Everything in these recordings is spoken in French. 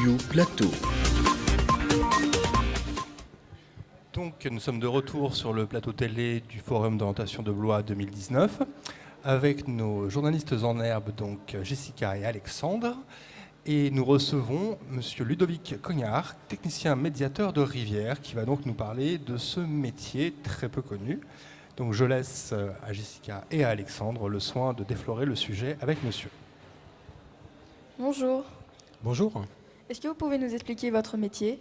Radio Plateau. Donc, nous sommes de retour sur le plateau télé du Forum d'orientation de Blois 2019 avec nos journalistes en herbe, donc Jessica et Alexandre. Et nous recevons monsieur Ludovic Cognard, technicien médiateur de Rivière, qui va donc nous parler de ce métier très peu connu. Donc je laisse à Jessica et à Alexandre le soin de déflorer le sujet avec monsieur. Bonjour. Bonjour. Est-ce que vous pouvez nous expliquer votre métier ?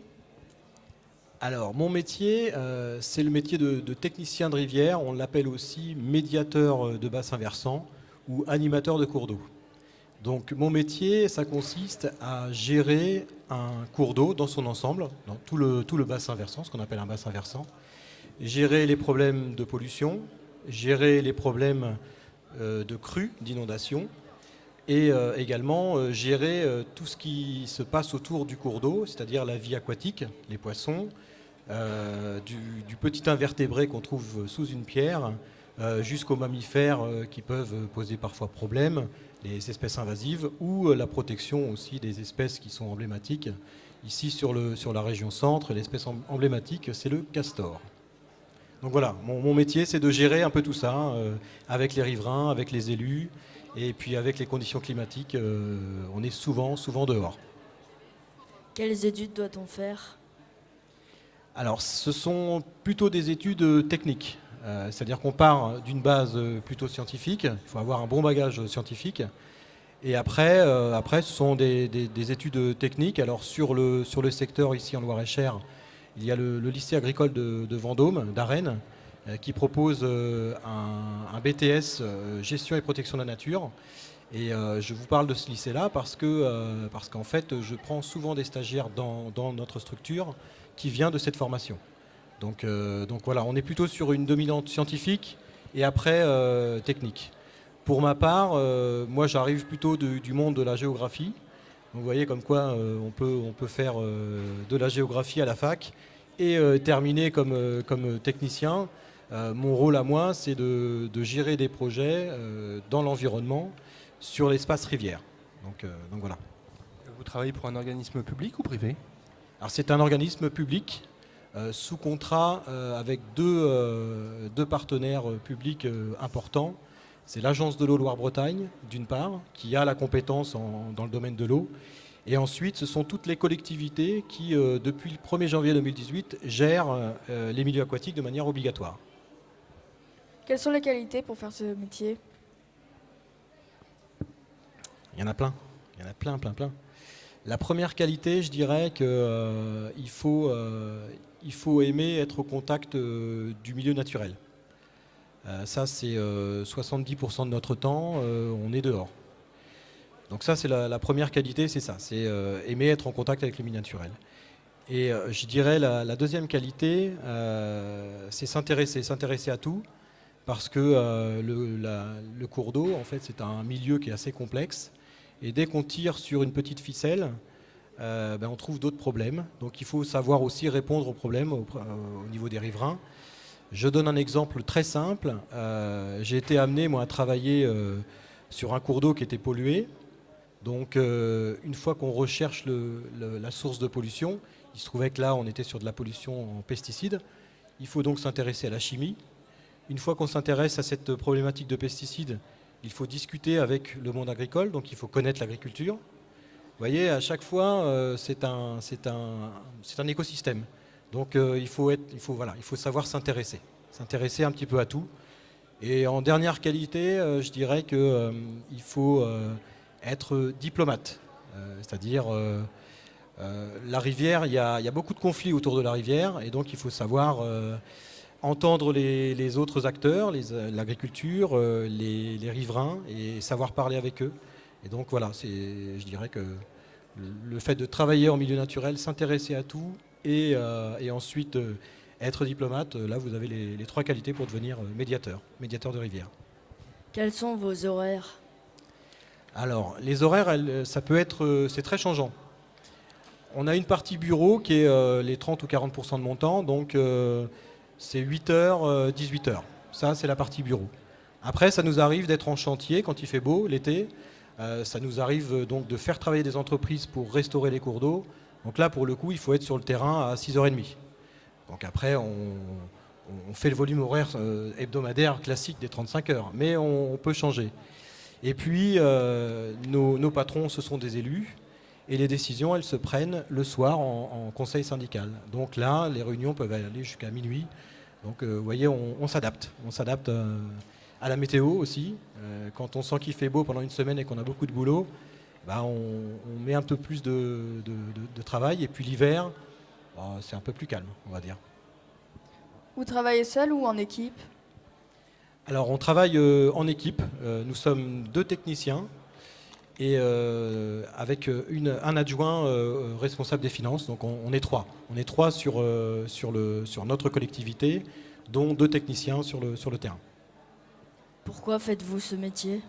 Alors, mon métier, c'est le métier de technicien de rivière. On l'appelle aussi médiateur de bassin versant ou animateur de cours d'eau. Donc, mon métier, ça consiste à gérer un cours d'eau dans son ensemble, dans tout le bassin versant, ce qu'on appelle un bassin versant. Gérer les problèmes de pollution, gérer les problèmes de crues, d'inondation, et également gérer tout ce qui se passe autour du cours d'eau, c'est-à-dire la vie aquatique, les poissons, du petit invertébré qu'on trouve sous une pierre, jusqu'aux mammifères qui peuvent poser parfois problème, les espèces invasives, ou la protection aussi des espèces qui sont emblématiques. Ici sur la région centre, l'espèce emblématique, c'est le castor. Donc voilà, mon métier, c'est de gérer un peu tout ça, avec les riverains, avec les élus, et puis avec les conditions climatiques, on est souvent dehors. Quelles études doit-on faire ? Alors, ce sont plutôt des études techniques. C'est-à-dire qu'on part d'une base plutôt scientifique. Il faut avoir un bon bagage scientifique. Et après ce sont des études techniques. Alors, sur le secteur ici en Loir-et-Cher, il y a le lycée agricole de Vendôme, d'Arène, qui propose un BTS gestion et protection de la nature. Et je vous parle de ce lycée-là parce qu'en fait, je prends souvent des stagiaires dans notre structure qui vient de cette formation. Donc voilà, on est plutôt sur une dominante scientifique et après technique. Pour ma part, moi j'arrive plutôt du monde de la géographie. Donc, vous voyez comme quoi on peut faire de la géographie à la fac et terminer comme technicien. Mon rôle à moi, c'est de gérer des projets dans l'environnement sur l'espace rivière. Donc voilà. Vous travaillez pour un organisme public ou privé ? Alors c'est un organisme public sous contrat avec deux partenaires publics importants. C'est l'Agence de l'eau Loire-Bretagne, d'une part, qui a la compétence dans le domaine de l'eau. Et ensuite, ce sont toutes les collectivités qui, depuis le 1er janvier 2018, gèrent les milieux aquatiques de manière obligatoire. Quelles sont les qualités pour faire ce métier ? Il y en a plein. Il y en a plein. La première qualité, je dirais qu'il faut aimer être au contact du milieu naturel. Ça, c'est 70% de notre temps, on est dehors. Donc ça, c'est la première qualité, c'est ça, c'est aimer être en contact avec le milieu naturel. Et je dirais la deuxième qualité, c'est s'intéresser à tout, parce que le cours d'eau, en fait, c'est un milieu qui est assez complexe. Et dès qu'on tire sur une petite ficelle, on trouve d'autres problèmes. Donc il faut savoir aussi répondre aux problèmes au niveau des riverains. Je donne un exemple très simple. J'ai été amené, moi, à travailler sur un cours d'eau qui était pollué. Donc une fois qu'on recherche la source de pollution, il se trouvait que là, on était sur de la pollution en pesticides. Il faut donc s'intéresser à la chimie. Une fois qu'on s'intéresse à cette problématique de pesticides, il faut discuter avec le monde agricole, donc il faut connaître l'agriculture. Vous voyez, à chaque fois, c'est un écosystème. Donc il faut savoir s'intéresser un petit peu à tout. Et en dernière qualité, je dirais qu'il faut être diplomate. C'est-à-dire, la rivière, il y a beaucoup de conflits autour de la rivière, et donc il faut savoir entendre les autres acteurs, l'agriculture, les riverains, et savoir parler avec eux. Et donc voilà, je dirais que le fait de travailler en milieu naturel, s'intéresser à tout, et ensuite être diplomate, là vous avez les trois qualités pour devenir médiateur de rivière. Quels sont vos horaires ? Alors, les horaires, c'est très changeant. On a une partie bureau qui est les 30 ou 40% de mon temps, donc c'est 8h, 18h. Ça, c'est la partie bureau. Après, ça nous arrive d'être en chantier quand il fait beau, l'été, Ça nous arrive donc de faire travailler des entreprises pour restaurer les cours d'eau. Donc là, pour le coup, il faut être sur le terrain à 6h30. Donc après, on fait le volume horaire hebdomadaire classique des 35 heures, mais on peut changer. Et puis, nos patrons, ce sont des élus, et les décisions, elles se prennent le soir en conseil syndical. Donc là, les réunions peuvent aller jusqu'à minuit. Donc vous voyez, on s'adapte. On s'adapte à la météo aussi. Quand on sent qu'il fait beau pendant une semaine et qu'on a beaucoup de boulot, on met un peu plus de travail. Et puis l'hiver, c'est un peu plus calme, on va dire. Vous travaillez seul ou en équipe? Alors on travaille en équipe. Nous sommes 2 techniciens et avec un adjoint responsable des finances. Donc on est 3. On est 3 sur notre collectivité, dont 2 techniciens sur le terrain. Pourquoi faites-vous ce métier?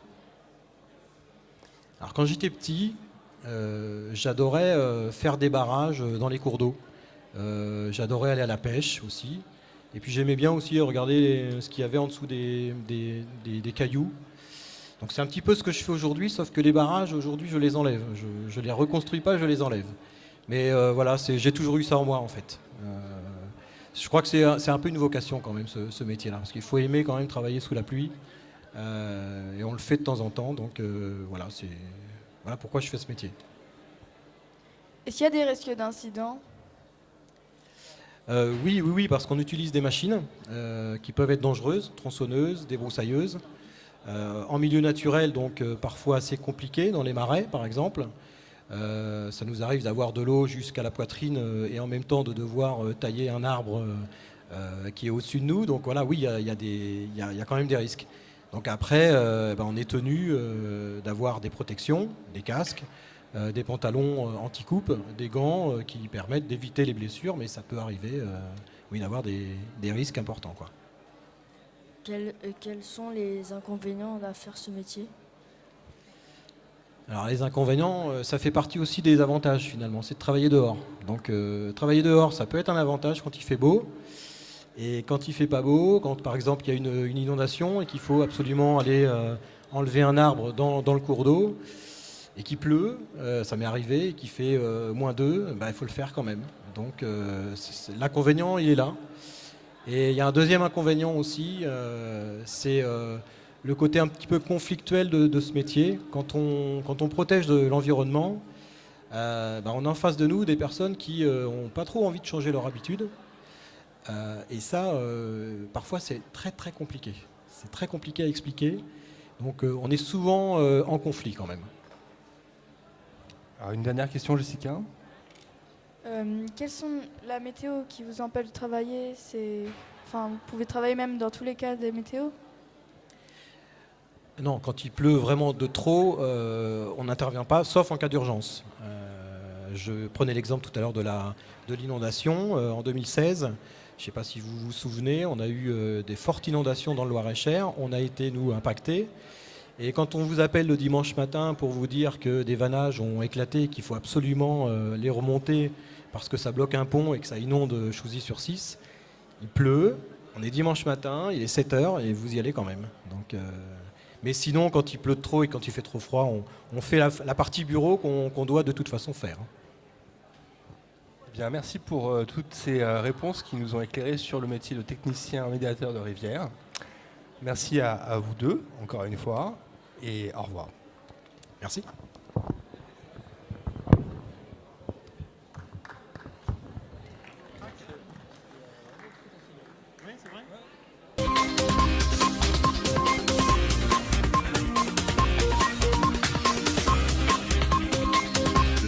Alors quand j'étais petit, j'adorais faire des barrages dans les cours d'eau. J'adorais aller à la pêche aussi. Et puis j'aimais bien aussi regarder ce qu'il y avait en dessous des cailloux. Donc c'est un petit peu ce que je fais aujourd'hui, sauf que les barrages, aujourd'hui, je les enlève. Je les reconstruis pas, je les enlève. Mais voilà, j'ai toujours eu ça en moi, en fait. Je crois que c'est un peu une vocation quand même, ce métier-là. Parce qu'il faut aimer quand même travailler sous la pluie. Et on le fait de temps en temps. Donc voilà pourquoi je fais ce métier. Est-ce qu'il y a des risques d'incidents? Oui, parce qu'on utilise des machines qui peuvent être dangereuses, tronçonneuses, débroussailleuses. En milieu naturel, donc parfois assez compliqué, dans les marais par exemple. Ça nous arrive d'avoir de l'eau jusqu'à la poitrine et en même temps de devoir tailler un arbre qui est au-dessus de nous. Donc voilà, oui, il y a quand même des risques. Donc après, on est tenu d'avoir des protections, des casques, des pantalons anti-coupe, des gants qui permettent d'éviter les blessures, mais ça peut arriver d'avoir des risques importants, quoi. Quels sont les inconvénients à faire ce métier? Alors les inconvénients, ça fait partie aussi des avantages finalement, c'est de travailler dehors. Donc travailler dehors, ça peut être un avantage quand il fait beau. Et quand il fait pas beau, quand par exemple il y a une inondation et qu'il faut absolument aller enlever un arbre dans le cours d'eau, et qu'il pleut, ça m'est arrivé, et qu'il fait -2, il faut le faire quand même. Donc l'inconvénient, il est là. Et il y a un deuxième inconvénient aussi, c'est le côté un petit peu conflictuel de ce métier. Quand on protège de l'environnement, on a en face de nous des personnes qui n'ont pas trop envie de changer leur habitude. Et ça, parfois, c'est très très compliqué. C'est très compliqué à expliquer. Donc on est souvent en conflit quand même. Alors, une dernière question, Jessica. Quelles sont la météo qui vous empêche de travailler? Vous pouvez travailler même dans tous les cas des météos? Non, quand il pleut vraiment de trop, on n'intervient pas, sauf en cas d'urgence. Je prenais l'exemple tout à l'heure de l'inondation en 2016. Je ne sais pas si vous vous souvenez, on a eu des fortes inondations dans le Loir-et-Cher. On a été, nous, impactés. Et quand on vous appelle le dimanche matin pour vous dire que des vannages ont éclaté, qu'il faut absolument les remonter parce que ça bloque un pont et que ça inonde Chouzy-sur-Cisse, il pleut, on est dimanche matin, il est 7h et vous y allez quand même. Donc, mais sinon, quand il pleut trop et quand il fait trop froid, on fait la partie bureau qu'on doit de toute façon faire. Bien, merci pour toutes ces réponses qui nous ont éclairé sur le métier de technicien médiateur de rivière. Merci à vous deux, encore une fois, et au revoir. Merci.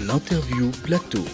L'interview plateau.